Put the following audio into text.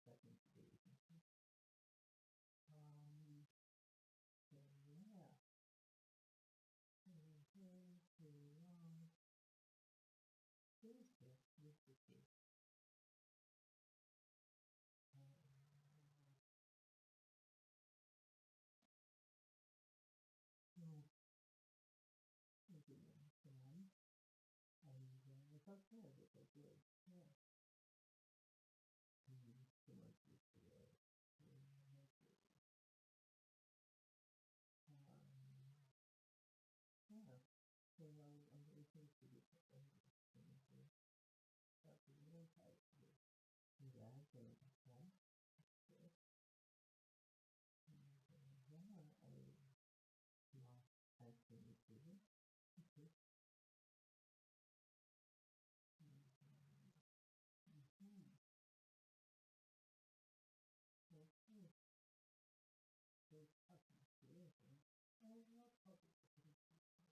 second date. Um, so yeah, and then to finish this with the cake. So, again, and it felt good. It felt good. Yeah. So much yesterday. Yeah. So I'm very close to this. That's really tight. Yeah, so yeah. Yeah, I lost actually too. Okay. Mm-hmm. Okay. So talking to you. I love talking to you.